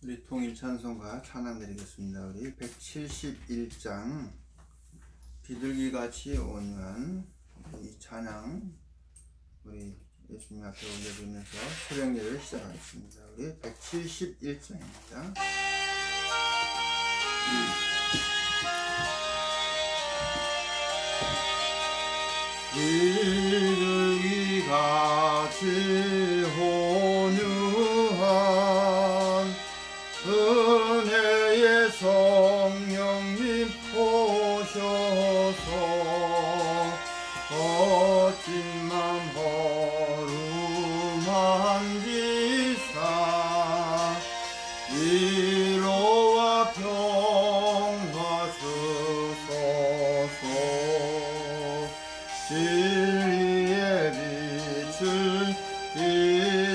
우리 통일 찬송가 찬양 드리겠습니다. 우리 171장 비둘기같이 온유한 이 찬양 우리 예수님 앞에 올려드리면서 새벽 예배를 시작하겠습니다. 우리 171장입니다. 비둘기같이 온유한 은혜의 성령님 오셔서 거친 맘 어루만지사 위로와 평화 주소서. 진리의 빛을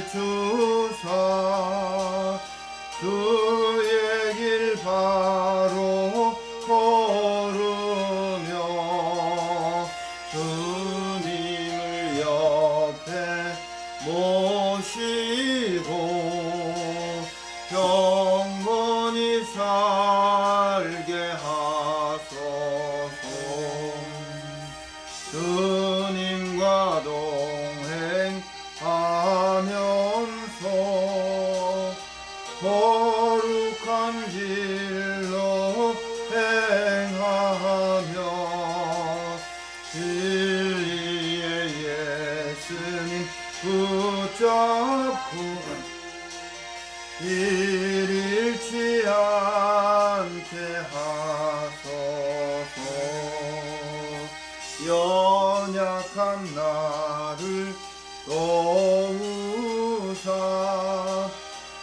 비추사 주의 길 바로 걸으며 주님을 옆에 모시고 평온히 살게 하소서. 주님과 동행하면서 거룩한 길로 행하며 진리의 예수님 붙잡고 길 잃지 않게 하소서. 연약한 나를 도우사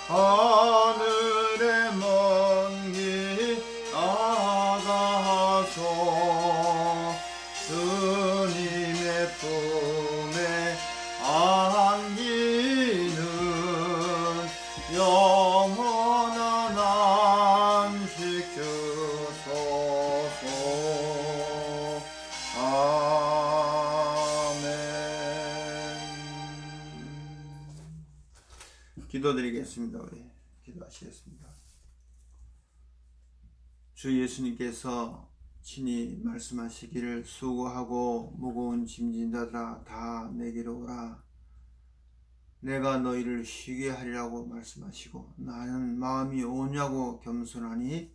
하늘의 먼 길 나가서 주님의 품에 안기는 영원한 안식 주소서. 기도드리겠습니다. 우리 기도하시겠습니다. 주 예수님께서 친히 말씀하시기를 수고하고 무거운 짐진 자들아 다 내게로 오라. 내가 너희를 쉬게 하리라고 말씀하시고 나는 마음이 온유하고 겸손하니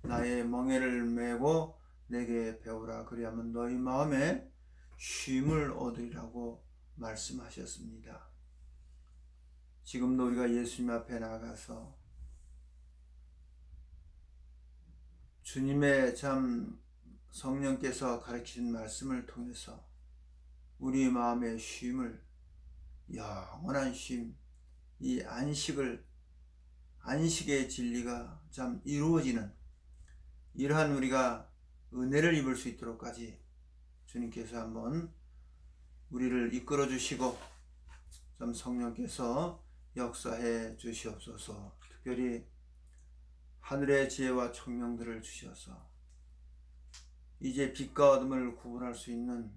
나의 멍에를 메고 내게 배우라. 그리하면 너희 마음에 쉼을 얻으리라고 말씀하셨습니다. 지금도 우리가 예수님 앞에 나가서 주님의 참 성령께서 가르치신 말씀을 통해서 우리 마음의 쉼을, 영원한 쉼, 이 안식의 진리가 참 이루어지는 이러한 우리가 은혜를 입을 수 있도록까지 주님께서 한번 우리를 이끌어 주시고 참 성령께서 역사해 주시옵소서. 특별히 하늘의 지혜와 총명들을 주셔서 이제 빛과 어둠을 구분할 수 있는,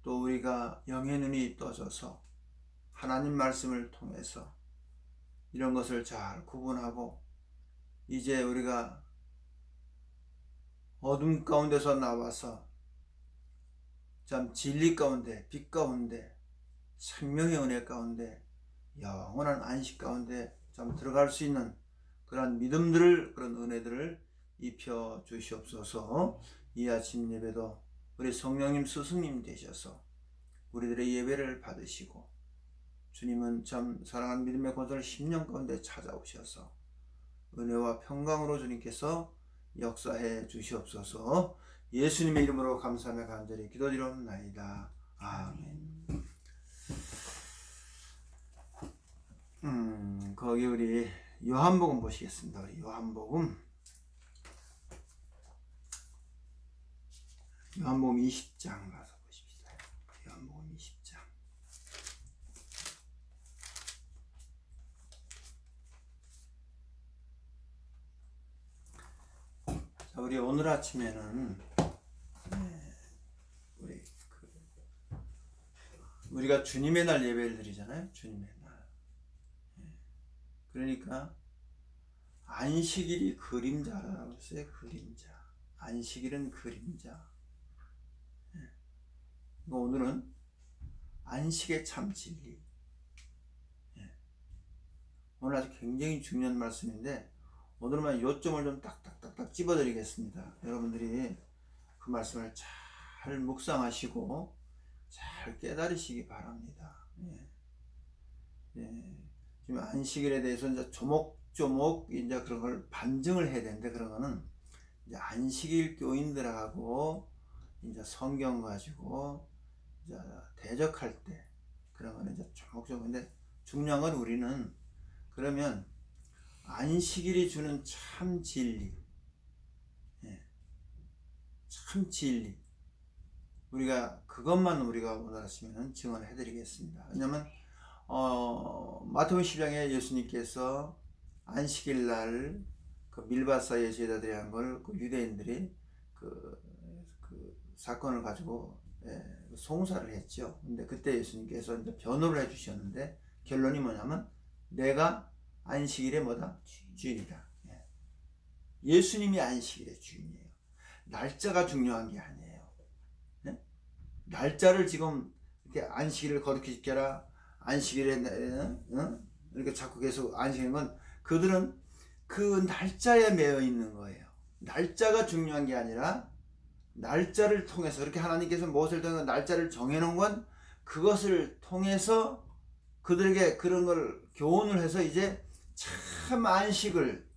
또 우리가 영의 눈이 떠져서 하나님 말씀을 통해서 이런 것을 잘 구분하고 이제 우리가 어둠 가운데서 나와서 참 진리 가운데, 빛 가운데, 생명의 은혜 가운데, 영원한 안식 가운데 참 들어갈 수 있는 그런 믿음들을, 그런 은혜들을 입혀 주시옵소서. 이 아침 예배도 우리 성령님 스승님 되셔서 우리들의 예배를 받으시고, 주님은 참 사랑하는 믿음의 권세를 10년 가운데 찾아오셔서 은혜와 평강으로 주님께서 역사해 주시옵소서. 예수님의 이름으로 감사하며 간절히 기도드리옵나이다. 아멘. 거기 우리 요한복음 보시겠습니다. 우리 요한복음 20장 가서 보십시다. 요한복음 20장. 자, 우리 오늘 아침에는 우리가 주님의 날 예배를 드리잖아요. 주님의 날. 그러니까 안식일이 그림자라고 했어요. 그림자. 안식일은 그림자. 오늘은 안식의 참 진리. 오늘 아주 굉장히 중요한 말씀인데 오늘만 요점을 좀 딱딱딱딱 집어드리겠습니다. 여러분들이 그 말씀을 잘 묵상하시고 잘 깨달으시기 바랍니다. 지금 안식일에 대해서 이제 조목조목 이제 그런 걸 반증을 해야 되는데 그런 거는 이제 안식일 교인들하고 이제 성경 가지고 이제 대적할 때 그런 거는 이제 조목조목인데 중요한 건 우리는 그러면 안식일이 주는 참 진리, 참 진리 우리가 그것만 우리가 원하시면 증언해 드리겠습니다. 왜냐면 마태복음 10장에 예수님께서 안식일 날 그 밀밭사이에 제자들이 한 걸 그 유대인들이 그 사건을 가지고 송사를 했죠. 근데 그때 예수님께서 이제 변호를 해 주셨는데 결론이 뭐냐면 내가 안식일의 뭐다? 주인이다. 예수님이 안식일의 주인이에요. 날짜가 중요한 게 아니에요. 날짜를 지금 이렇게 안식일을 거룩히 지켜라. 안식일에 이렇게 자꾸 계속 안식일인 건 그들은 그 날짜에 매여 있는 거예요. 날짜가 중요한 게 아니라 날짜를 통해서 그렇게 하나님께서 무엇을 통해서 날짜를 정해놓은 건 그것을 통해서 그들에게 그런 걸 교훈을 해서 이제 참 안식을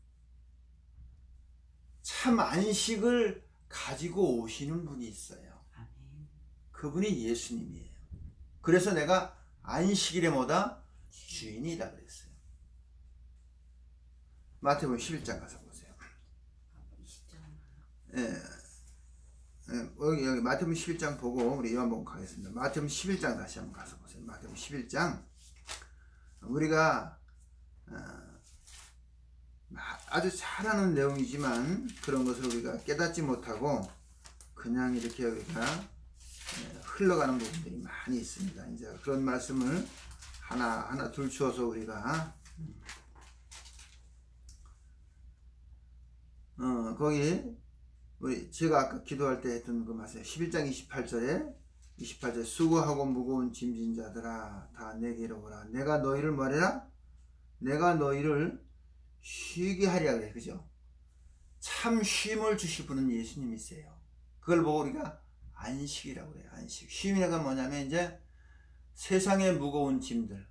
가지고 오시는 분이 있어요. 그분이 예수님이에요. 그래서 내가 안식일의 뭐다? 주인이다 그랬어요. 마태복음 11장 가서 보세요. 여기 마태복음 11장 보고 우리 요한복음 가겠습니다. 마태복음 11장 다시 한번 가서 보세요. 마태복음 11장 우리가 아주 잘하는 내용이지만 그런 것을 우리가 깨닫지 못하고 그냥 이렇게 여기가 흘러가는 부분들이 많이 있습니다. 이제 그런 말씀을 하나 둘 주어서 우리가 거기 우리 제가 아까 기도할 때 했던 그 말씀 11장 28절에 수고하고 무거운 짐진 자들아 다 내게로 오라. 내가 너희를 뭐래라? 내가 너희를 쉬게 하리라 그래. 그죠? 참 쉼을 주실 분은 예수님이세요. 그걸 보고 우리가 안식이라고 그래요. 안식. 쉼이라는 건 뭐냐면 이제 세상의 무거운 짐들,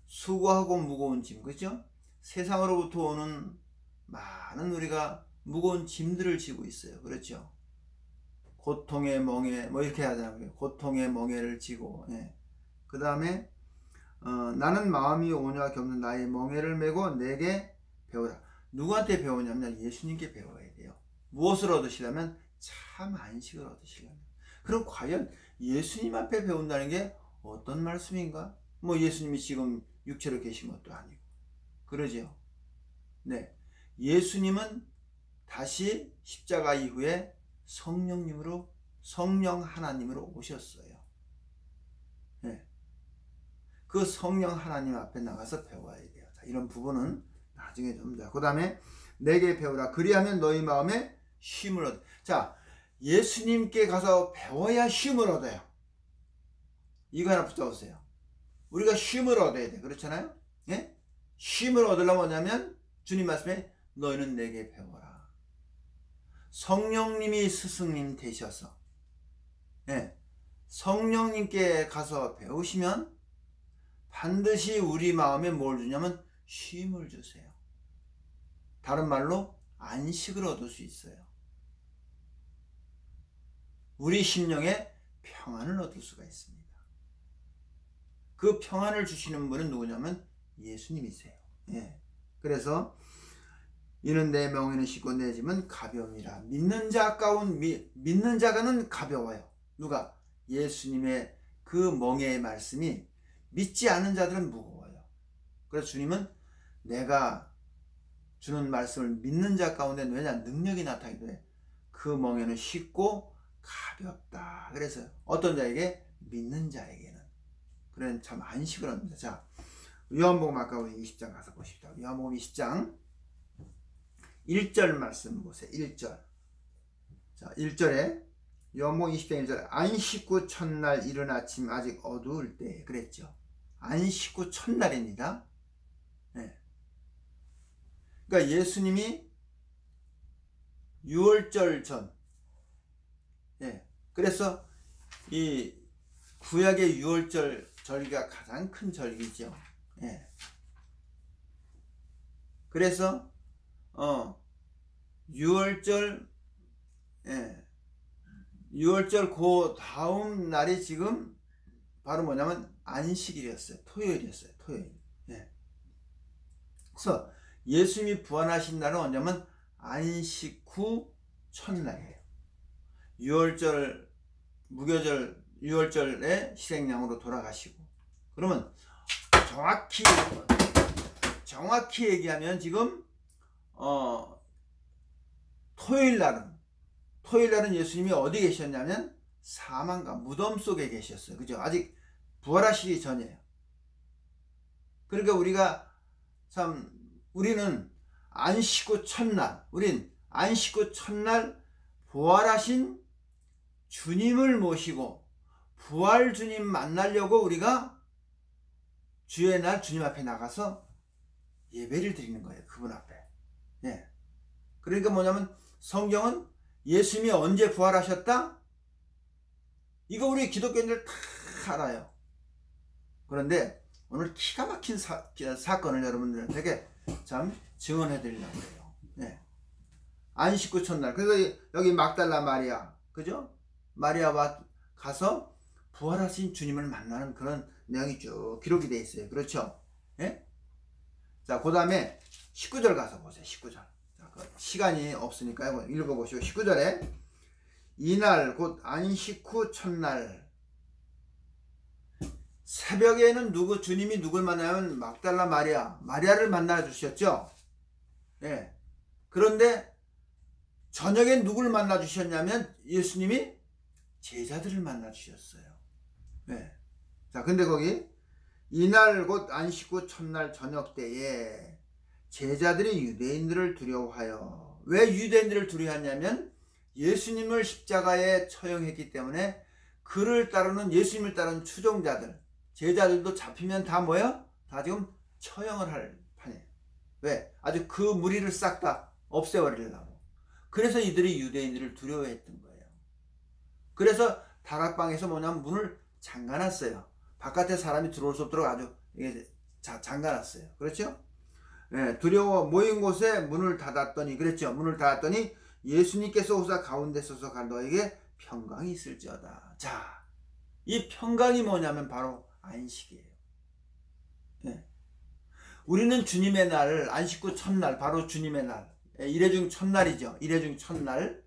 수고하고 무거운 짐, 그죠? 세상으로부터 오는 많은 우리가 무거운 짐들을 지고 있어요. 그렇죠? 고통의 멍에 뭐 이렇게 하잖아요. 고통의 멍에를 지고 그 다음에 나는 마음이 온유하게 없는 나의 멍에를 메고 내게 배우라. 누구한테 배우냐면 예수님께 배워야 돼요. 무엇을 얻으시려면 참 안식을 얻으시려면. 그럼 과연 예수님 앞에 배운다는 게 어떤 말씀인가? 뭐 예수님이 지금 육체로 계신 것도 아니고 그러죠. 네, 예수님은 다시 십자가 이후에 성령 하나님으로 오셨어요. 네. 그 성령 하나님 앞에 나가서 배워야 돼요. 자, 이런 부분은 나중에 좀. 그 다음에 내게 배우라. 그리하면 너희 마음에 쉼을 얻어. 자, 예수님께 가서 배워야 쉼을 얻어요. 이거 하나 붙여보세요. 우리가 쉼을 얻어야 돼. 그렇잖아요? 예? 쉼을 얻으려면 뭐냐면 주님 말씀에 너희는 내게 배워라. 성령님이 스승님 되셔서 성령님께 가서 배우시면 반드시 우리 마음에 뭘 주냐면 쉼을 주세요. 다른 말로 안식을 얻을 수 있어요. 우리 심령에 평안을 얻을 수가 있습니다. 그 평안을 주시는 분은 누구냐면 예수님이세요. 그래서 이는 내 멍에는 쉽고 내 짐은 가벼움이라. 믿는 자가는 가벼워요. 누가? 예수님의 그 멍에의 말씀이 믿지 않는 자들은 무거워요. 그래서 주님은 내가 주는 말씀을 믿는 자 가운데 왜냐? 능력이 나타나기도 해. 그 멍에는 쉽고 가볍다. 그래서 어떤 자에게? 믿는 자에게는. 그런 참 안식을 얻습니다. 자, 요한복음 아까 우리 20장 가서 보십시다. 요한복음 20장 1절 말씀 보세요. 1절. 자, 1절에 요한복음 20장 1절 안식 후 첫날 이른 아침 아직 어두울 때 그랬죠. 안식 후 첫날입니다. 네. 그러니까 예수님이 6월절 전, 예. 그래서 이 구약의 6월절 절기가 가장 큰 절기죠. 예. 그래서 6월절, 예. 6월절 그 다음 날이 지금 바로 뭐냐면 안식일이었어요. 토요일이었어요. 토요일. 예. 그래서 예수님이 부활하신 날은 언제냐면 안식 후 첫날이에요. 6월절 무교절 6월절에 희생양으로 돌아가시고, 그러면 정확히 얘기하면 지금 토요일 날은 예수님이 어디 계셨냐면 사망과 무덤 속에 계셨어요. 그죠? 아직 부활하시기 전이에요. 그러니까 우리는 안식 후 첫날, 부활하신 주님을 모시고 부활 주님 만나려고 우리가 주의 날 주님 앞에 나가서 예배를 드리는 거예요. 그분 앞에. 예. 그러니까 뭐냐면 성경은 예수님이 언제 부활하셨다? 이거 우리 기독교인들 다 알아요. 그런데 오늘 기가 막힌 사건을 여러분들에게 참 증언해 드리려고 해요. 네. 안식 후 첫날. 그래서 여기 막달라 마리아, 그죠? 마리아와 가서 부활하신 주님을 만나는 그런 내용이 쭉 기록이 되어 있어요. 그렇죠? 예? 자, 그 다음에 19절 가서 보세요. 19절. 자, 시간이 없으니까 읽어보시고 19절에 이날 곧 안식 후 첫날 새벽에는 주님이 누굴 만나면 막달라 마리아를 만나 주셨죠. 예. 그런데 저녁엔 누굴 만나 주셨냐면 예수님이 제자들을 만나 주셨어요. 예. 자, 근데 거기 이날 곧 안식 후 첫날 저녁 때에 제자들이 유대인들을 두려워하여, 왜 유대인들을 두려워하냐면 예수님을 십자가에 처형했기 때문에 그를 따르는, 예수님을 따르는 추종자들, 제자들도 잡히면 다 뭐야? 다 지금 처형을 할 판이에요. 왜? 아주 그 무리를 싹 다 없애버리려고. 그래서 이들이 유대인들을 두려워했던 거예요. 그래서 다락방에서 뭐냐면 문을 잠가놨어요. 바깥에 사람이 들어올 수 없도록 아주 잠가놨어요. 그렇죠? 예, 두려워 모인 곳에 문을 닫았더니, 그랬죠? 문을 닫았더니 예수님께서 오사 가운데 서서 너에게 평강이 있을지어다. 자, 이 평강이 뭐냐면 바로 안식이에요. 예. 우리는 주님의 날, 안식 후 첫날, 바로 주님의 날, 이래중 첫날이죠. 이래중 첫날,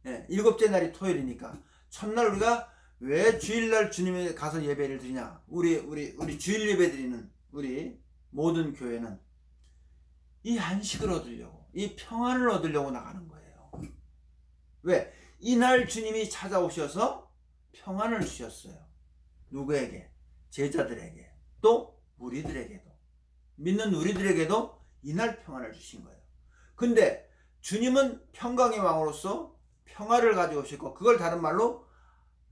예, 일곱째 날이 토요일이니까 첫날 우리가 왜 주일날 주님에 가서 예배를 드리냐? 우리 주일 예배 드리는 우리 모든 교회는 이 안식을 얻으려고, 이 평안을 얻으려고 나가는 거예요. 왜? 이날 주님이 찾아오셔서 평안을 주셨어요. 누구에게? 제자들에게, 또 우리들에게도, 믿는 우리들에게도 이날 평안을 주신 거예요. 근데 주님은 평강의 왕으로서 평화를 가져오시고, 그걸 다른 말로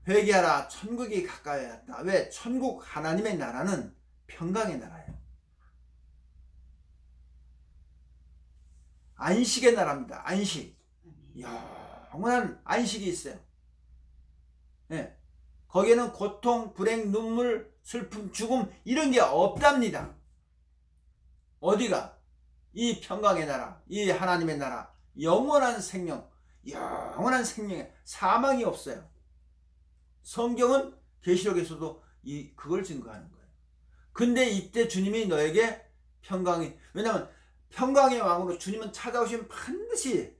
회개하라, 천국이 가까이 왔다. 왜? 천국, 하나님의 나라는 평강의 나라예요. 안식의 나라입니다. 안식. 영원한 안식이 있어요. 네. 거기에는 고통, 불행, 눈물, 슬픔, 죽음 이런 게 없답니다. 어디가? 이 평강의 나라, 이 하나님의 나라, 영원한 생명, 영원한 생명에 사망이 없어요. 성경은 계시록에서도 그걸 증거하는 거예요. 근데 이때 주님이 너에게 평강이, 왜냐하면 평강의 왕으로 주님은 찾아오시면 반드시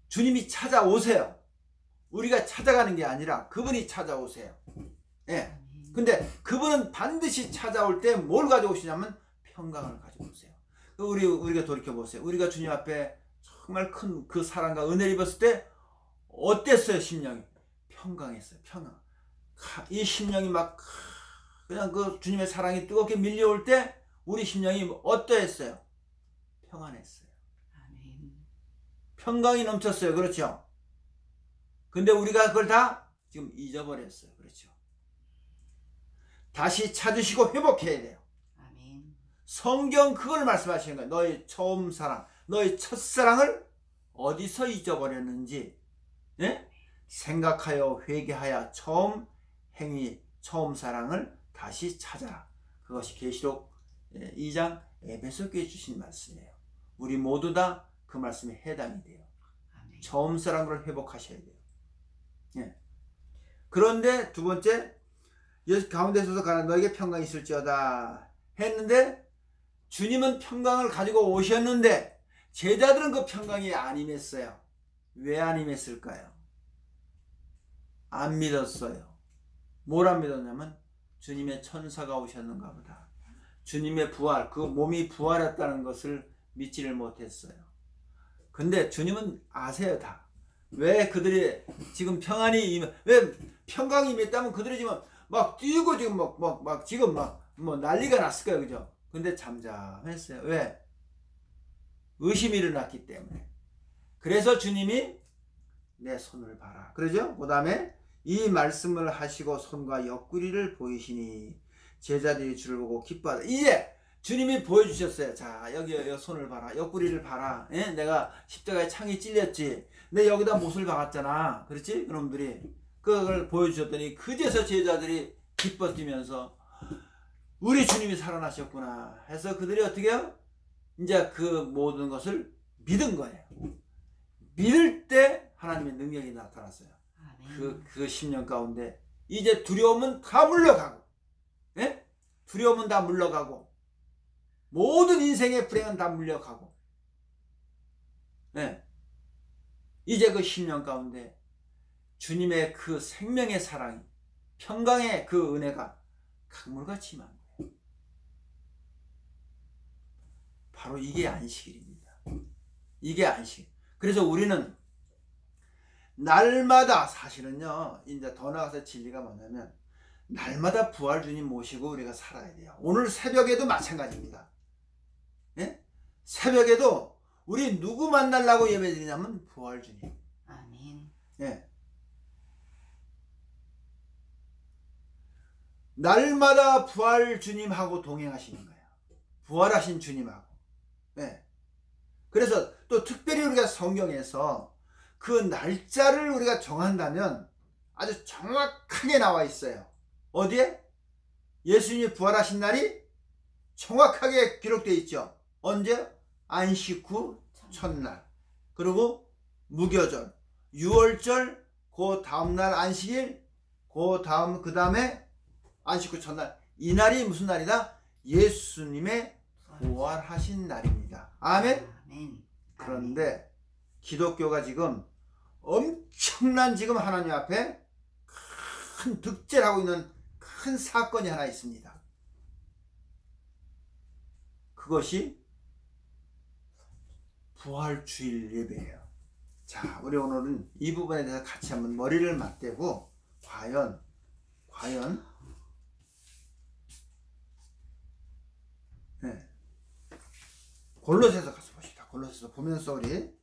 주님이 찾아오세요. 우리가 찾아가는 게 아니라 그분이 찾아오세요. 예. 근데 그분은 반드시 찾아올 때 뭘 가져오시냐면 평강을 가져오세요. 우리가 돌이켜보세요. 우리가 주님 앞에 정말 큰 그 사랑과 은혜를 입었을 때 어땠어요? 심령이 평강했어요. 평강. 이 심령이 막 그냥 그 주님의 사랑이 뜨겁게 밀려올 때 우리 심령이 어떠했어요? 평안했어요. 아멘. 평강이 넘쳤어요. 그렇죠? 근데 우리가 그걸 다 지금 잊어버렸어요. 그렇죠? 다시 찾으시고 회복해야 돼요. 아멘. 성경 그걸 말씀하시는 거예요. 너의 처음 사랑, 너의 첫사랑을 어디서 잊어버렸는지, 예? 생각하여 회개하여 처음 행위, 처음 사랑을 다시 찾아라. 그것이 계시록 2장 에베소교에 주신 말씀이에요. 우리 모두 다 그 말씀에 해당이 돼요. 아멘. 처음 사랑을 회복하셔야 돼요. 예. 그런데 두 번째, 가운데 서서 가는 너에게 평강이 있을지어다 했는데, 주님은 평강을 가지고 오셨는데 제자들은 그 평강이 안 임했어요. 왜 안 임했을까요? 안 믿었어요. 뭘 안 믿었냐면 주님의 천사가 오셨는가 보다. 주님의 부활, 그 몸이 부활했다는 것을 믿지를 못했어요. 근데 주님은 아세요, 다. 왜 그들이 지금 왜 평강이 임했다면 그들이 지금 막 뛰고 지금 지금 뭐 난리가 났을 거예요. 그죠? 근데 잠잠했어요. 왜? 의심이 일어났기 때문에. 그래서 주님이 내 손을 봐라. 그러죠? 그 다음에 이 말씀을 하시고 손과 옆구리를 보이시니 제자들이 주를 보고 기뻐하다. 이제 주님이 보여주셨어요. 자, 여기 손을 봐라. 옆구리를 봐라. 예? 내가 십자가에 창이 찔렸지. 내 여기다 못을 박았잖아. 그렇지? 그놈들이. 그걸 보여주셨더니 그제서 제자들이 기뻐 뛰면서 우리 주님이 살아나셨구나 해서 그들이 어떻게 해요? 이제 그 모든 것을 믿은 거예요. 믿을 때 하나님의 능력이 나타났어요. 그 10년 가운데 이제 두려움은 다 물러가고, 예? 두려움은 다 물러가고, 모든 인생의 불행은 다 물러가고, 예? 이제 그 10년 가운데 주님의 그 생명의 사랑이, 평강의 그 은혜가 강물같이 임한 거예요. 바로 이게 안식일입니다. 이게 안식. 그래서 우리는 날마다, 사실은요, 이제 더 나아가서 진리가 뭐냐면 날마다 부활 주님 모시고 우리가 살아야 돼요. 오늘 새벽에도 마찬가지입니다. 예? 새벽에도 우리 누구 만나려고 예배드리냐면 부활 주님. 아멘. 예. 날마다 부활 주님하고 동행하시는 거예요. 부활하신 주님하고. 예. 그래서 또 특별히 우리가 성경에서 그 날짜를 우리가 정한다면 아주 정확하게 나와 있어요. 어디에? 예수님이 부활하신 날이 정확하게 기록되어 있죠. 언제? 안식 후 첫날. 그리고 무교절, 유월절, 그 다음날 안식일, 그 다음에 안식 후 첫날. 이 날이 무슨 날이다? 예수님의 부활하신 날입니다. 아멘? 아멘. 그런데 기독교가 지금 엄청난 지금 하나님 앞에 큰 득제를 하고 있는 큰 사건이 하나 있습니다. 그것이 부활주일 예배예요. 자, 우리 오늘은 이 부분에 대해서 같이 한번 머리를 맞대고 과연 네. 골로새서 가서 봅시다. 골로새서 보면서 우리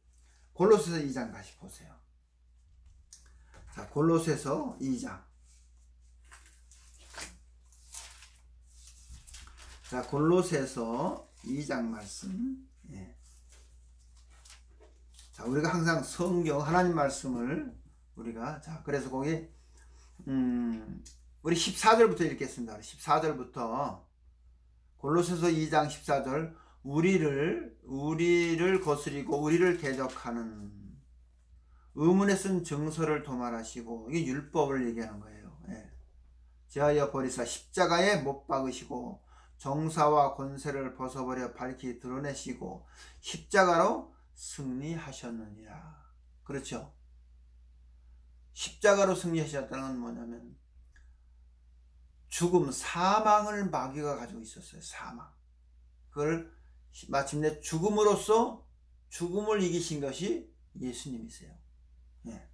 골로새서 2장 다시 보세요. 자, 골로새서 2장. 자, 골로새서 2장 말씀. 예. 자, 우리가 항상 성경 하나님 말씀을 우리가, 자, 그래서 거기 우리 14절부터 읽겠습니다. 14절부터 골로새서 2장 14절. 우리를 거스리고 우리를 대적하는 의문에 쓴 증서를 도말하시고, 이게 율법을 얘기하는 거예요. 예. 제하여 버리사 십자가에 못 박으시고 정사와 권세를 벗어버려 밝히 드러내시고 십자가로 승리하셨느니라. 그렇죠? 십자가로 승리하셨다는 건 뭐냐면 죽음, 사망을 마귀가 가지고 있었어요. 사망. 그걸 마침내 죽음으로써 죽음을 이기신 것이 예수님이세요. 예.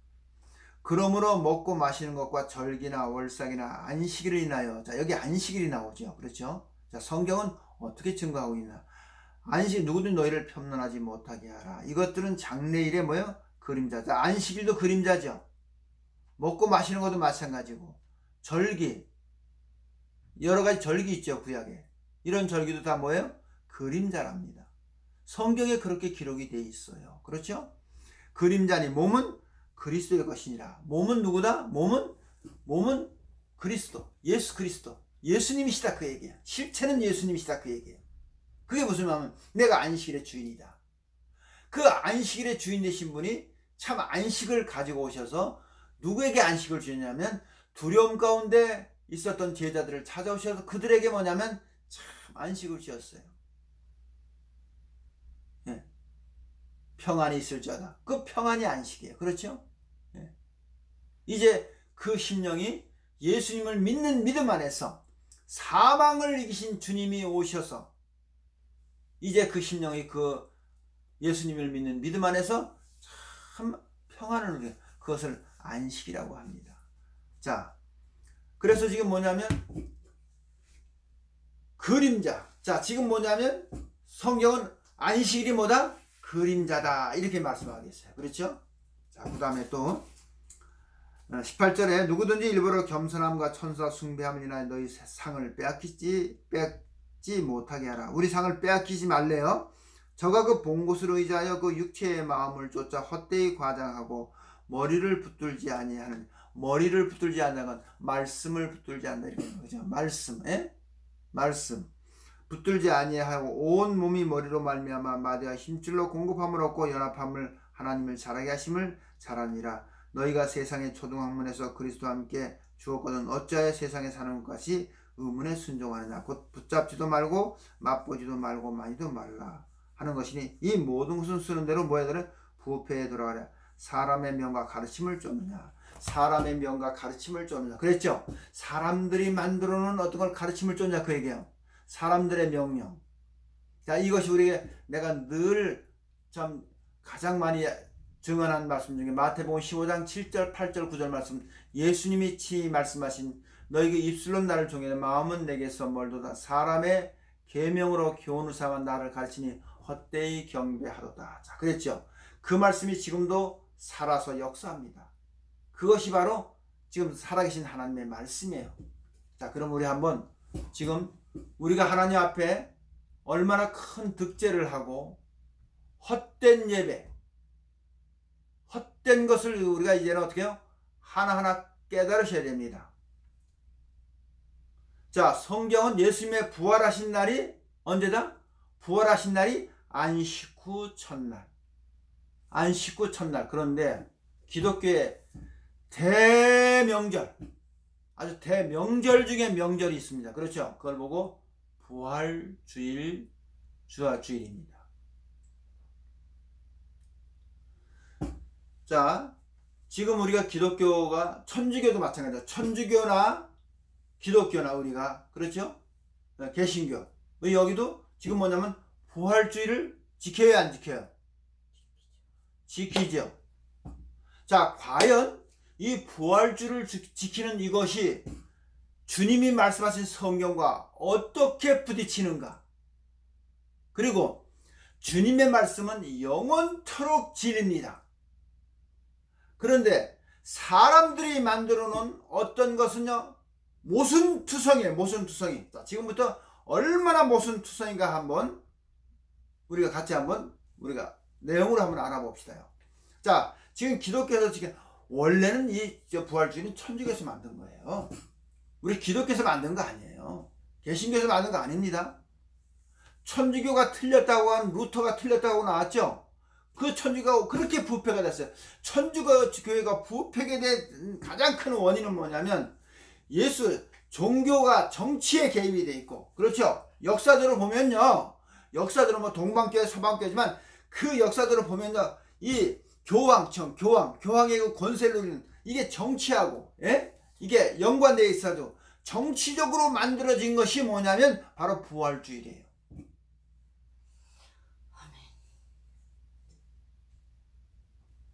그러므로 먹고 마시는 것과 절기나 월삭이나 안식일을 인하여, 자, 여기 안식일이 나오죠. 그렇죠? 자, 성경은 어떻게 증거하고 있나? 안식 누구든 너희를 편안하지 못하게 하라. 이것들은 장래일의 뭐요? 그림자다. 안식일도 그림자죠. 먹고 마시는 것도 마찬가지고 절기, 여러 가지 절기 있죠. 구약에 이런 절기도 다 뭐예요? 그림자랍니다. 성경에 그렇게 기록이 돼 있어요. 그렇죠? 그림자니 몸은 그리스도의 것이니라. 몸은 누구다? 몸은 그리스도, 예수 그리스도, 예수님이시다 그 얘기야. 실체는 예수님이시다 그 얘기예요. 그게 무슨 말이냐면 내가 안식일의 주인이다. 그 안식일의 주인 되신 분이 참 안식을 가지고 오셔서 누구에게 안식을 주냐면 두려움 가운데 있었던 제자들을 찾아오셔서 그들에게 뭐냐면 참 안식을 주셨어요. 예. 평안이 있을지어다. 그 평안이 안식이에요. 그렇죠? 예. 이제 그 심령이 예수님을 믿는 믿음 안에서 사망을 이기신 주님이 오셔서 이제 그 심령이 그 예수님을 믿는 믿음 안에서 참 평안을 누려요. 그것을 안식이라고 합니다. 자, 그래서 지금 뭐냐면 그림자. 자, 지금 뭐냐면 성경은 안식일이 뭐다? 그림자다. 이렇게 말씀하겠어요. 그렇죠? 자, 그 다음에 또 18절에 누구든지 일부러 겸손함과 천사 숭배함을 인하여 너희 상을 빼앗지 못하게 하라. 우리 상을 빼앗기지 말래요. 저가 그 본 것으로 의지하여 그 육체의 마음을 쫓아 헛되이 과장하고 머리를 붙들지 아니하는, 머리를 붙들지 않는 건 말씀을 붙들지 않는다 이렇게 거죠. 말씀, 예? 말씀 붙들지 아니하고 온 몸이 머리로 말미암아 마대와 힘줄로 공급함을 얻고 연합함을 하나님을 잘하게 하심을 잘하니라. 너희가 세상의 초등학문에서 그리스도와 함께 죽었거든 어찌하여 세상에 사는 것이 의문에 순종하느냐. 곧 붙잡지도 말고 맛보지도 말고 마니도 말라 하는 것이니 이 모든 것은 쓰는 대로 뭐야더래? 부패에 돌아가랴. 사람의 명과 가르침을 쫓느냐. 사람의 명과 가르침을 쫓느냐. 그랬죠? 사람들이 만들어 놓은 어떤 걸 가르침을 쫓냐 그 얘기예요. 사람들의 명령. 자, 이것이 우리에게 내가 늘 참 가장 많이 증언한 말씀 중에 마태복음 15장 7절 8절 9절 말씀, 예수님이 치 말씀하신 너희가 입술로 나를 종이라 마음은 내게서 멀도다. 사람의 계명으로 교훈을 삼아 나를 가르치니 헛되이 경배하도다. 자, 그랬죠. 그 말씀이 지금도 살아서 역사합니다. 그것이 바로 지금 살아계신 하나님의 말씀이에요. 자, 그럼 우리 한번 지금 우리가 하나님 앞에 얼마나 큰 득죄를 하고 헛된 예배, 헛된 것을 우리가 이제는 어떻게 해요? 하나하나 깨달으셔야 됩니다. 자, 성경은 예수님의 부활하신 날이 언제다? 부활하신 날이 안식 후 첫날. 안식 후 첫날. 그런데 기독교의 대명절, 아주 대명절 중에 명절이 있습니다. 그렇죠? 그걸 보고 부활주일, 주일입니다. 자, 지금 우리가 기독교가 천주교도 마찬가지죠. 천주교나 기독교나 우리가 그렇죠? 개신교 여기도 지금 뭐냐면 부활주일을 지켜야 안 지켜요? 지키죠. 자, 과연 이 부활주일을 지키는 이것이 주님이 말씀하신 성경과 어떻게 부딪히는가? 그리고 주님의 말씀은 영원토록 진리입니다. 그런데 사람들이 만들어 놓은 어떤 것은요, 모순투성이에요. 모순투성이. 자, 지금부터 얼마나 모순투성인가 한번 우리가 같이 한번 우리가 내용으로 한번 알아봅시다요. 자, 지금 기독교에서 지금 원래는 이 부활주의는 천주교에서 만든 거예요. 우리 기독교에서 만든 거 아니에요. 개신교에서 만든 거 아닙니다. 천주교가 틀렸다고 한 루터가 틀렸다고 나왔죠. 그 천주교가 그렇게 부패가 됐어요. 천주교회가 부패게 된 가장 큰 원인은 뭐냐면 종교가 정치에 개입이 돼 있고, 그렇죠? 역사적으로 보면요, 역사적으로 뭐 동방교회 서방교회지만 그 역사적으로 보면요, 이 교황의 그 권세를 누리는 이게 정치하고, 예? 이게 연관되어 있어도 정치적으로 만들어진 것이 뭐냐면 바로 부활주일이에요.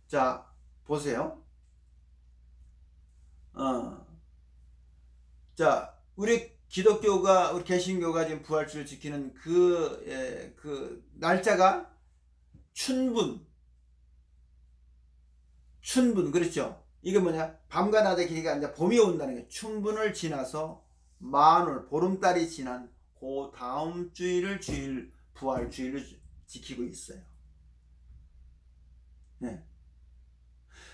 자, 보세요. 자, 우리 기독교가 우리 개신교가 지금 부활주를 지키는 그 날짜가 춘분 그렇죠. 이게 뭐냐? 밤과 낮의 길이가 이제 봄이 온다는 게 춘분을 지나서 만월 보름달이 지난 그 다음 주일을 부활주일을 지키고 있어요. 네.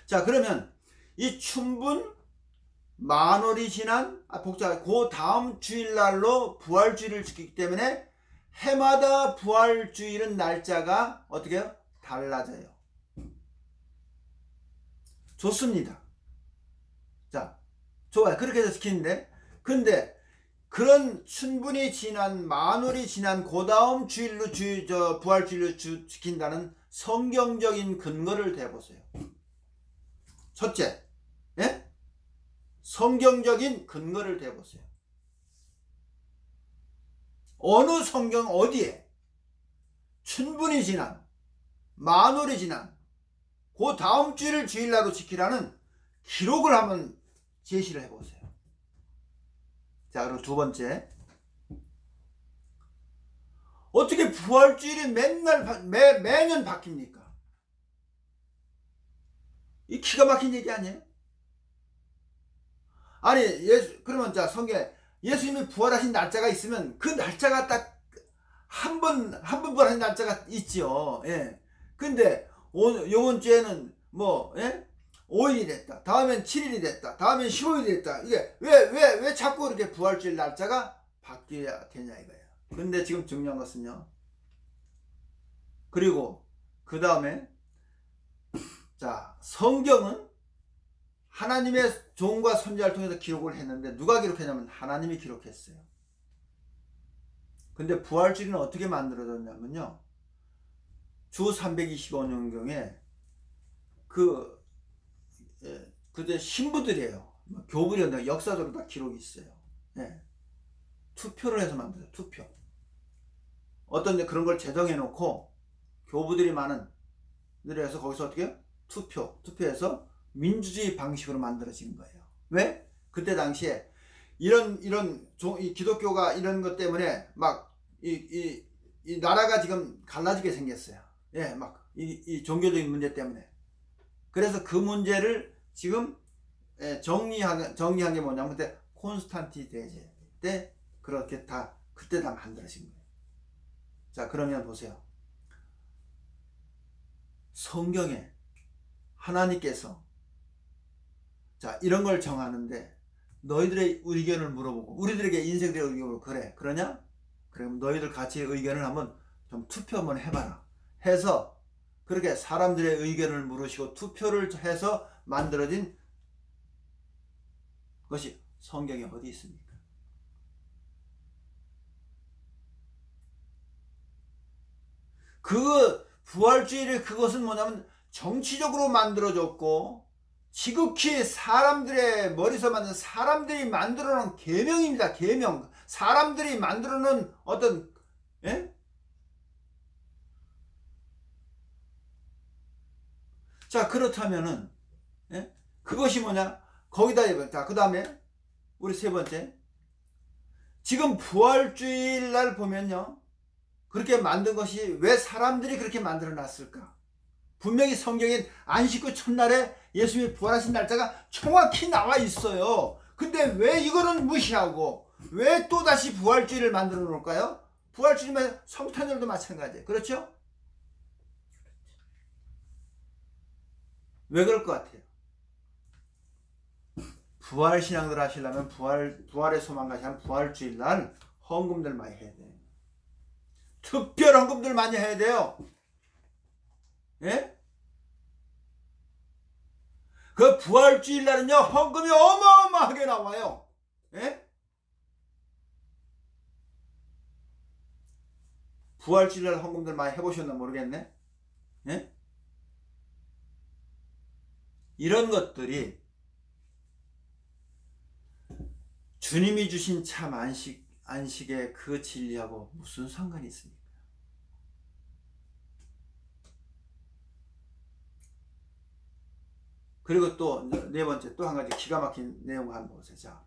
자, 그러면 이 춘분 만월이 지난 그 다음 주일날로 부활주일을 지키기 때문에 해마다 부활주일은 날짜가 어떻게 해요? 달라져요. 좋습니다. 자, 좋아요. 그렇게 해서 지키는데, 근데 그런 춘분이 지난 만월이 지난 그 다음 주일로 부활주일로 지킨다는 성경적인 근거를 대보세요. 첫째, 예? 성경적인 근거를 대보세요. 어느 성경 어디에 춘분이 지난 만월이 지난 그 다음 주일을 주일날로 지키라는 기록을 한번 제시를 해보세요. 자, 그리고 두 번째, 어떻게 부활주일이 매년 바뀝니까? 이 기가 막힌 얘기 아니에요? 아니, 그러면 자, 성경에 예수님이 부활하신 날짜가 있으면 그 날짜가 딱 한 번 부활하신 날짜가 있죠. 예. 근데 요번 주에는 예? 5일이 됐다. 다음엔 7일이 됐다. 다음엔 15일이 됐다. 이게 왜 자꾸 이렇게 부활주일 날짜가 바뀌어야 되냐 이거예요. 근데 지금 중요한 것은요. 그리고 그 다음에 자, 성경은 하나님의 종과 선지자를 통해서 기록을 했는데 누가 기록했냐면 하나님이 기록했어요. 근데 부활주일은 어떻게 만들어졌냐면요. 주 325년경에 그때 신부들이에요. 교부들이 역사적으로 다 기록이 있어요. 예. 투표를 해서 만들어요. 투표. 어떤 그런 걸 제정해 놓고 교부들이 많은 그래서 거기서 어떻게 해요? 투표해서 민주주의 방식으로 만들어진 거예요. 왜? 그때 당시에 이런 이 기독교가 이런 것 때문에 막 이 나라가 지금 갈라지게 생겼어요. 예, 막 이 종교적인 문제 때문에. 그래서 그 문제를 지금 정리한 게 뭐냐면 그때 콘스탄티 대제 때 그렇게 그때 다 만들어진 거예요. 자, 그러면 보세요. 성경에 하나님께서 자, 이런 걸 정하는데 너희들의 의견을 물어보고 우리들에게 인생들의 의견을 그러냐? 그럼 너희들 같이 의견을 한번 좀 투표 한번 해봐라 해서 그렇게 사람들의 의견을 물으시고 투표를 해서 만들어진 것이 성경에 어디 있습니까? 그 부활주일을 그것은 뭐냐면 정치적으로 만들어졌고 지극히 사람들의 머리서 만든 사람들이 만들어 놓은 계명입니다. 계명. 사람들이 만들어 놓은 어떤 예? 자, 그렇다면은 예? 그것이 뭐냐? 거기다 자, 그다음에 우리 세 번째. 지금 부활주일 날 보면요. 그렇게 만든 것이 왜 사람들이 그렇게 만들어 놨을까? 분명히 성경엔 안식구 첫날에 예수님이 부활하신 날짜가 정확히 나와 있어요. 근데 왜 이거는 무시하고 왜 또다시 부활주일을 만들어 놓을까요? 부활주일이면 성탄절도 마찬가지예요. 그렇죠? 왜 그럴 것 같아요? 부활신앙들 하시려면 부활의 소망까지 한 부활주일 날 헌금들 많이 해야 돼요. 특별 헌금들 많이 해야 돼요. 예? 그 부활주일 날은요 헌금이 어마어마하게 나와요. 예? 부활주일 날 헌금들 많이 해보셨나 모르겠네. 예? 이런 것들이 주님이 주신 참 안식의 그 진리하고 무슨 상관이 있습니까? 그리고 또 네 번째 또 한 가지 기가 막힌 내용 한번 보세요. 자,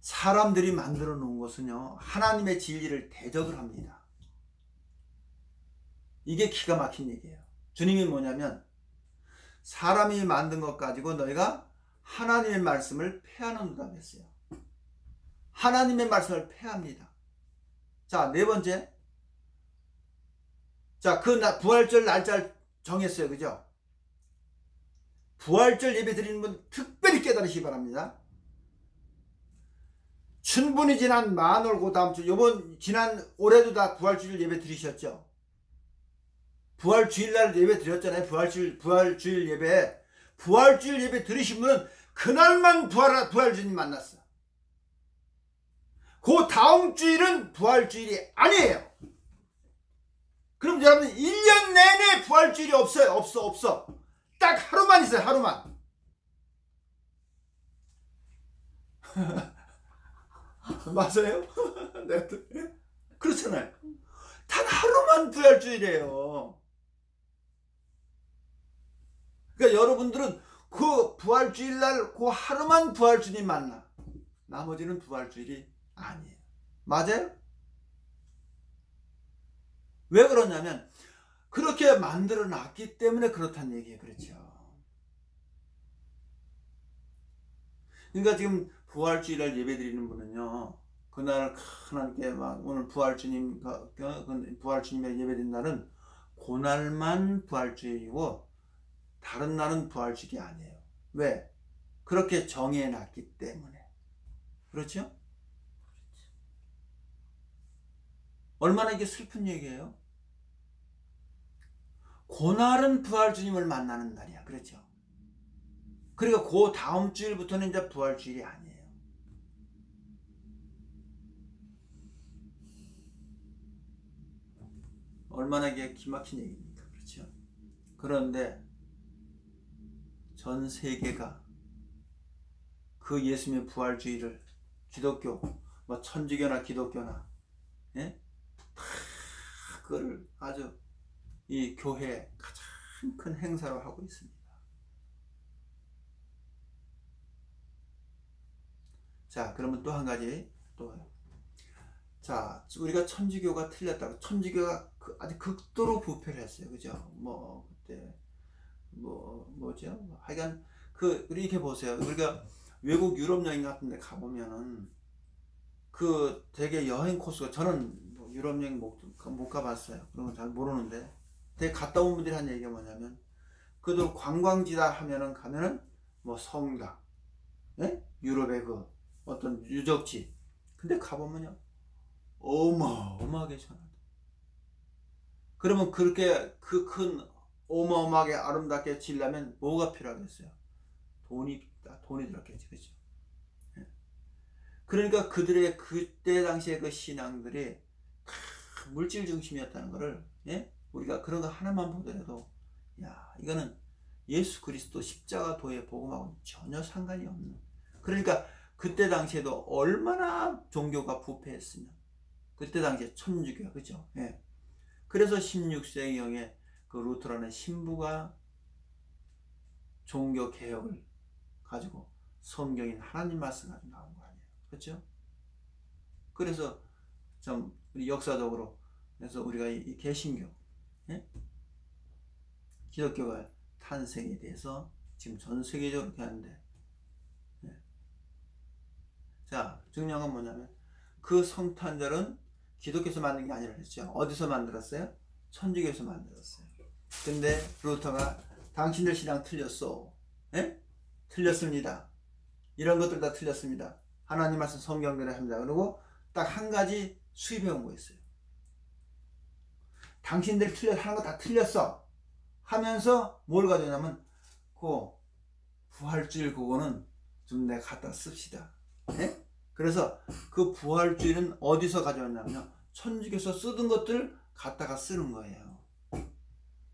사람들이 만들어 놓은 것은요, 하나님의 진리를 대적을 합니다. 이게 기가 막힌 얘기예요. 주님이 뭐냐면, 사람이 만든 것 가지고 너희가 하나님의 말씀을 폐하는다고 했어요. 하나님의 말씀을 폐합니다. 자, 네 번째. 자, 부활절 날짜를 정했어요. 그죠? 부활절 예배 드리는 분 특별히 깨달으시기 바랍니다. 춘분이 지난 만월 그 다음 주, 지난 올해도 다 부활주일 예배 드리셨죠? 부활주일날 예배 드렸잖아요. 부활주일 예배. 부활주일 예배 들으신 분은 그날만 부활주님 만났어. 그 다음 주일은 부활주일이 아니에요. 그럼 여러분 1년 내내 부활주일이 없어요. 없어. 딱 하루만 있어요. 하루만. 맞아요? 그렇잖아요. 단 하루만 부활주일이에요. 그러니까 여러분들은 그 부활주일날 그 하루만 부활주님 만나. 나머지는 부활주일이 아니에요. 맞아요? 왜 그러냐면 그렇게 만들어 놨기 때문에 그렇다는 얘기예요. 그렇죠? 그러니까 지금 부활주일날 예배 드리는 분은요, 그날 하나님께 막 오늘 부활주님의 예배 드린 날은 그날만 부활주일이고 다른 날은 부활주일이 아니에요. 왜? 그렇게 정해 놨기 때문에. 그렇죠? 얼마나 이게 슬픈 얘기예요? 그날은 부활주님을 만나는 날이야. 그렇죠? 그러니까 그 다음 주일부터는 이제 부활주일이 아니에요. 얼마나 이게 기막힌 얘기입니까? 그렇죠? 그런데 전 세계가 그 예수님의 부활주의를 기독교, 뭐 천주교나 기독교나, 예? 다 그걸 아주 이 교회의 가장 큰 행사로 하고 있습니다. 자, 그러면 또 한 가지 자, 우리가 천주교가 틀렸다고, 천주교가 아주 극도로 부패를 했어요. 그죠? 뭐 그때 뭐죠? 하여간 이렇게 보세요. 우리가 외국 유럽 여행 같은 데 가보면은 되게 여행 코스가, 저는 뭐 유럽 여행 못 가봤어요. 그런 건 잘 모르는데 되게 갔다 온 분들이 한 얘기가 뭐냐면, 그들 관광지다 하면은 가면은 뭐 성당, 예? 유럽의 그 어떤 유적지, 근데 가보면요 어마어마하게 전하다. 그러면 그렇게 그 큰 어마어마하게 아름답게 지려면 뭐가 필요하겠어요? 돈이 들었겠지. 그렇죠? 그러니까 그들의 그때 당시에 그 신앙들이 물질 중심이었다는 것을, 예? 우리가 그런 거 하나만 보더라도, 야, 이거는 예수 그리스도 십자가 도의 복음하고는 전혀 상관이 없는. 그러니까 그때 당시에도 얼마나 종교가 부패했으면, 그때 당시에 천주교, 그죠? 예. 그래서 16세기경에 그 루터라는 신부가 종교 개혁을 가지고 성경인 하나님 말씀 가지고 나온 거 아니에요. 그렇죠? 그래서 좀 우리 역사적으로, 그래서 우리가 이 개신교, 예? 기독교가 탄생에 대해서 지금 전 세계적으로 이렇게 하는데, 예. 자, 중요한 건 뭐냐면 그 성탄절은 기독교에서 만든 게 아니라 그랬죠. 어디서 만들었어요? 천주교에서 만들었어요. 근데 루터가 당신들 신앙 틀렸어. 예? 틀렸습니다. 이런 것들 다 틀렸습니다. 하나님 말씀 성경대로 합니다. 그리고 딱 한 가지 수입해 온 거 있어요. 당신들 하는 거 다 틀렸어 하면서 뭘 가져오냐면, 그 부활주일 그거는 좀 내가 갖다 씁시다. 예? 그래서 그 부활주일은 어디서 가져왔냐면요, 천주교에서 쓰던 것들 갖다가 쓰는 거예요.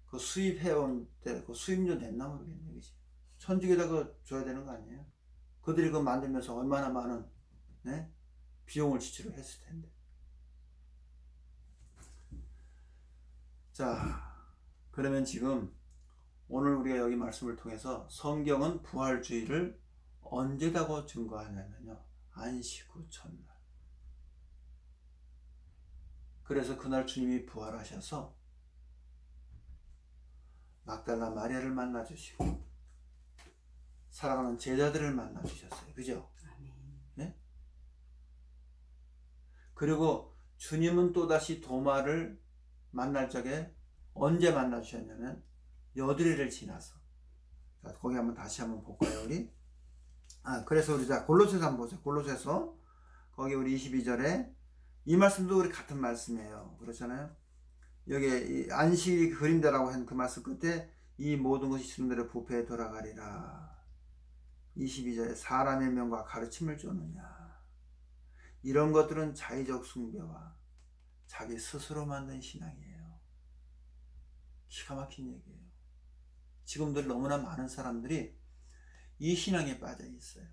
그 수입해온 때 그 수입료 냈나 모르겠네. 그치? 천주교에다 그 줘야 되는 거 아니에요? 그들이 그 만들면서 얼마나 많은, 네? 비용을 지출을 했을 텐데. 자, 그러면 지금 오늘 우리가 여기 말씀을 통해서 성경은 부활주의를 언제다고 증거하냐면요, 안식 후 첫날. 그래서 그날 주님이 부활하셔서 막달라 마리아를 만나주시고 사랑하는 제자들을 만나주셨어요. 그죠? 네? 그리고 주님은 또다시 도마를 만날 적에 언제 만나주셨냐면 여드레를 지나서. 자, 거기 한번 다시 한번 볼까요, 우리? 그래서 우리 자 골로새서 한번 보세요. 골로새서 거기 우리 22절에 이 말씀도 우리 같은 말씀이에요. 그렇잖아요. 여기 안식이 그림자라고 한 그 말씀 끝에 이 모든 것이 주님대로 부패에 돌아가리라. 22절에 사람의 명과 가르침을 쫓느냐. 이런 것들은 자의적 숭배와 자기 스스로 만든 신앙이에요. 기가 막힌 얘기예요. 지금도 너무나 많은 사람들이 이 신앙에 빠져 있어요.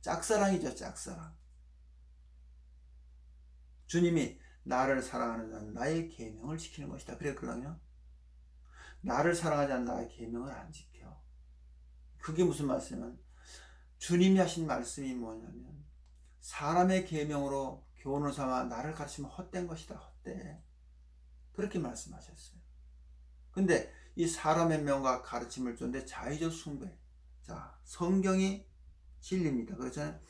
짝사랑이죠, 짝사랑. 주님이 나를 사랑하는 자는 나의 계명을 지키는 것이다. 그랬거든요. 나를 사랑하지 않는 나의 계명을 안 지켜. 그게 무슨 말씀이냐면 주님이 하신 말씀이 뭐냐면 사람의 계명으로 교훈을 삼아 나를 가르치면 헛된 것이다. 헛돼. 그렇게 말씀하셨어요. 근데 이 사람의 명과 가르침을 쫓는데 자의적 숭배. 자, 성경이 진리입니다. 그렇잖아요.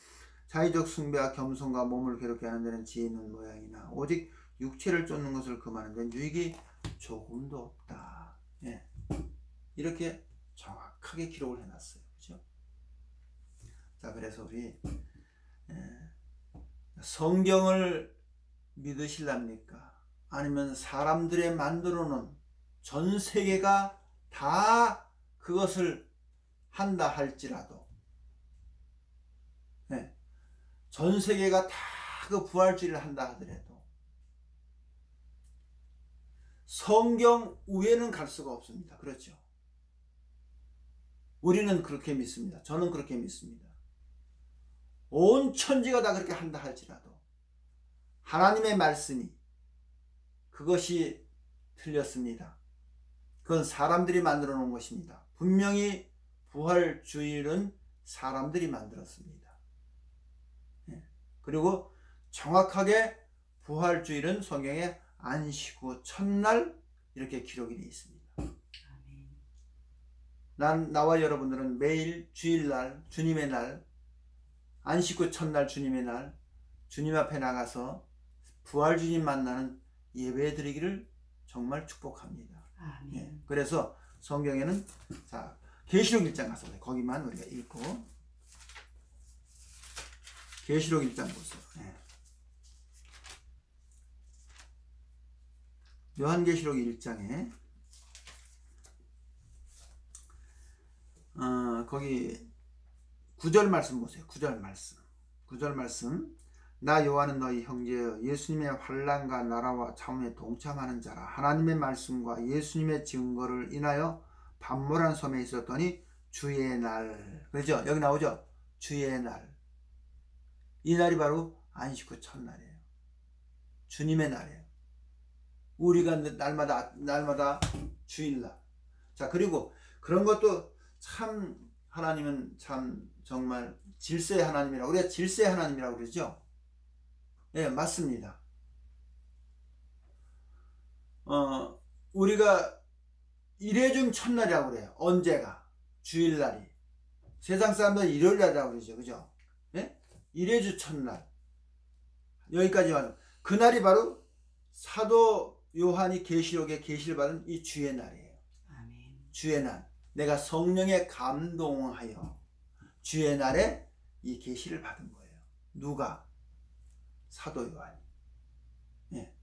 자의적 숭배와 겸손과 몸을 괴롭게 하는 데는 지혜 있는 모양이나 오직 육체를 쫓는 것을 금하는 데는 유익이 조금도 없다. 예. 이렇게 정확하게 기록을 해놨어요. 그죠? 자, 그래서 우리 성경을 믿으실랍니까? 아니면 사람들의 만들어 놓은 전 세계가 다 그것을 한다 할지라도, 전 세계가 다 그 부활주의를 한다 하더라도 성경 외에는 갈 수가 없습니다. 그렇죠? 우리는 그렇게 믿습니다. 저는 그렇게 믿습니다. 온 천지가 다 그렇게 한다 할지라도 하나님의 말씀이 그것이 틀렸습니다. 그건 사람들이 만들어 놓은 것입니다. 분명히 부활주의는 사람들이 만들었습니다. 그리고 정확하게 부활주의는 성경에 안식 후 첫날 이렇게 기록이 되어 있습니다. 나와 여러분들은 매일 주일날, 주님의 날, 안식 후 첫날 주님의 날, 주님 앞에 나가서 부활주님 만나는 예배 드리기를 정말 축복합니다. 그래서 성경에는 자 계시록 1장 가서 거기만 우리가 읽고 계시록 1장 보세요. 요한계시록 1장에 거기 9절 말씀 보세요. 9절 말씀. 나 요한은 너희 형제여 예수님의 환난과 나라와 참음에 동참하는 자라. 하나님의 말씀과 예수님의 증거를 인하여 반모란 섬에 있었더니 주의 날. 그렇죠? 여기 나오죠? 주의 날. 이 날이 바로 안식 후 첫날이에요. 주님의 날이에요. 우리가 날마다 주일날. 자, 그리고 그런 것도 참 하나님은 참 정말 질서의 하나님이라고 그래요. 질서의 하나님이라고 그러죠. 예, 맞습니다. 우리가 일회중 첫날이라고 그래요. 언제가? 주일날이. 세상 사람들은 일요일날이라고 그러죠. 그죠? 예? 일회주 첫날. 여기까지 와서 그날이 바로 사도 요한이 계시록에 계시를 받은 이 주의 날이에요. 아멘. 주의 날. 내가 성령에 감동하여 주의 날에 이 계시를 받은 거예요. 누가? 사도 요한이. 예.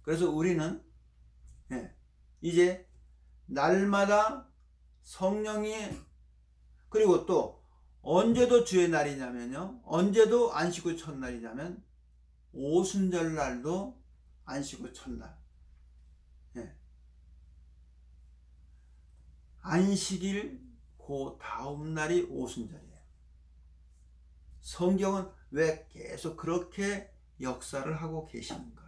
그래서 우리는 이제 날마다 성령이 그리고 또 언제도 주의 날이냐면요. 언제도 안식 후 첫날이냐면 오순절 날도 안식 후 첫날. 안식일 그 다음 날이 오순절이에요. 성경은 왜 계속 그렇게 역사를 하고 계시는가?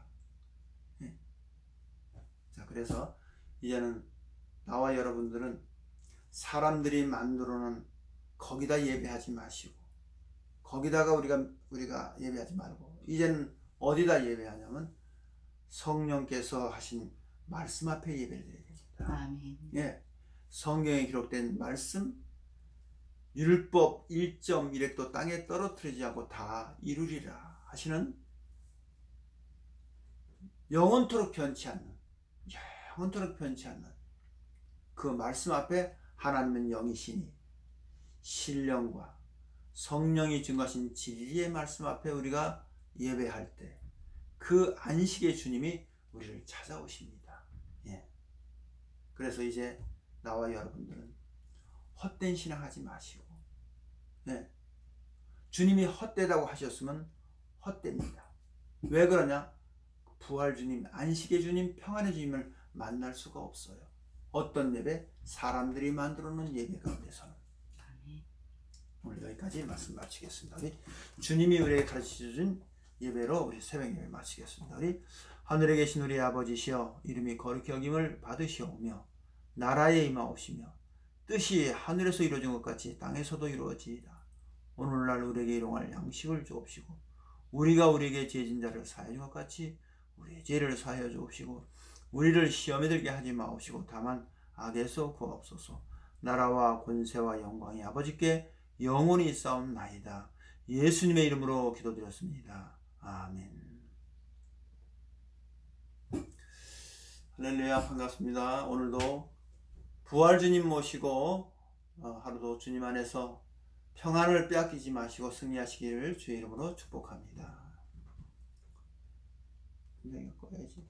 자, 그래서 이제는 나와 여러분들은 사람들이 만들어 놓은 거기다 예배하지 마시고 거기다가 우리가 예배하지 말고 이제는 어디다 예배하냐면 성령께서 하신 말씀 앞에 예배를 드려야 됩니다. 아멘. 예, 성경에 기록된 말씀, 율법 1.1획도 땅에 떨어뜨리지 않고 다 이루리라 하시는 영원토록 변치 않는 그 말씀 앞에 하나님은 영이시니 신령과 성령이 증거하신 진리의 말씀 앞에 우리가 예배할 때 그 안식의 주님이 우리를 찾아오십니다. 예. 그래서 이제 나와 여러분들은 헛된 신앙하지 마시고, 예. 주님이 헛되다고 하셨으면 헛됩니다. 왜 그러냐? 부활 주님, 안식의 주님, 평안의 주님을 만날 수가 없어요. 어떤 예배? 사람들이 만들어 놓은 예배 가운데서는. 오늘 여기까지 말씀 마치겠습니다. 우리 주님이 우리에게 가르쳐준 예배로 우리 새벽 예배 마치겠습니다. 우리 하늘에 계신 우리 아버지시여, 이름이 거룩히 여김을 받으시오며 나라에 임하옵시며 뜻이 하늘에서 이루어진 것 같이 땅에서도 이루어지이다. 오늘날 우리에게 일용할 양식을 주옵시고 우리가 우리에게 죄진 자를 사하여 준 것 같이 우리의 죄를 사하여 주옵시고 우리를 시험에 들게 하지 마옵시고 다만 악에서 구하옵소서. 나라와 권세와 영광이 아버지께 영원히 있사옵나이다. 예수님의 이름으로 기도드렸습니다. 아멘. 할렐루야, 반갑습니다. 오늘도 부활 주님 모시고 하루도 주님 안에서 평안을 빼앗기지 마시고 승리하시기를 주의 이름으로 축복합니다. 굉장히 꺼야지.